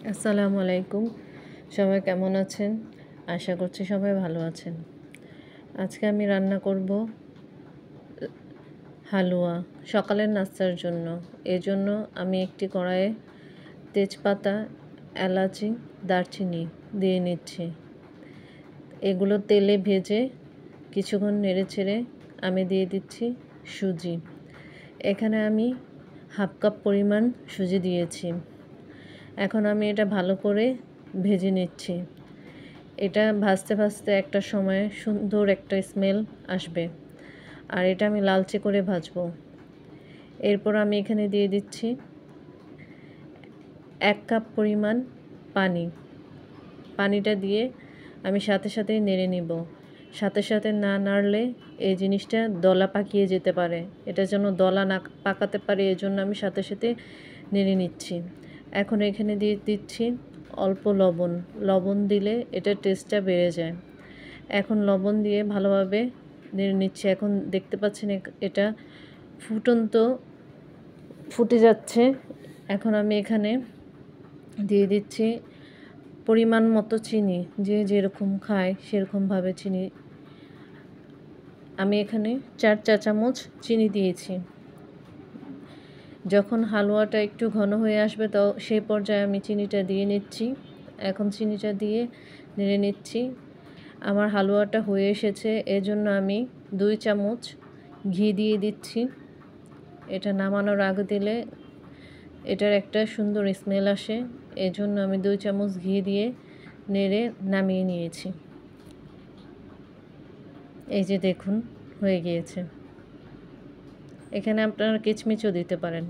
আসসালামু আলাইকুম। সবাই কেমন আছেন? আশা করছি সবাই ভালো আছেন। আজকে আমি রান্না করব হালুয়া সকালের নাস্তার জন্য। এজন্য আমি একটি কড়াইয়ে তেজপাতা, এলাচি, দারচিনি দিয়ে নিচ্ছি। এগুলো তেলে ভেজে কিছুক্ষণ নেড়েচেড়ে আমি দিয়ে দিচ্ছি সুজি। এখানে আমি হাফ কাপ পরিমাণ সুজি দিয়েছি। এখন আমি এটা ভালো করে ভেজে নিচ্ছি। এটা ভাজতে ভাজতে একটা সময়ে সুন্দর একটা স্মেল আসবে, আর এটা আমি লালচে করে ভাজবো। এরপর আমি এখানে দিয়ে দিচ্ছি 1 কাপ পরিমাণ পানি। পানিটা দিয়ে আমি সাথে সাথেই নেড়ে নিব। সাথে সাথে না নাড়লে এই জিনিসটা দলা পাকিয়ে যেতে পারে। এটা যেন দলা না পাকাতে পারে, এজন্য আমি সাথে সাথে নেড়ে নিচ্ছি। এখন এখানে দিয়ে দিচ্ছি অল্প লবণ। লবণ দিলে এটার টেস্টটা বেড়ে যায়। এখন লবণ দিয়ে ভালোভাবে নেড়ে নিচ্ছি। এখন দেখতে পাচ্ছেন এটা ফুটে যাচ্ছে। এখন আমি এখানে দিয়ে দিচ্ছি পরিমাণ মতো চিনি। যে যেরকম খায় সেরকমভাবে চিনি। আমি এখানে 4 চা চামচ চিনি দিয়েছি। যখন হালুয়াটা একটু ঘন হয়ে আসবে তো সেই পর্যায়ে আমি চিনিটা দিয়ে নিচ্ছি। এখন চিনিটা দিয়ে নেড়ে নিচ্ছি। আমার হালুয়াটা হয়ে এসেছে, এজন্য আমি 2 চামচ ঘি দিয়ে দিচ্ছি। এটা নামানোর আগে দিলে এটার একটা সুন্দর স্মেল আসে, এজন্য আমি 2 চামচ ঘি দিয়ে নেড়ে নামিয়ে নিয়েছি। এই যে দেখুন হয়ে গিয়েছে। এখানে আপনারা কিচমিচও দিতে পারেন।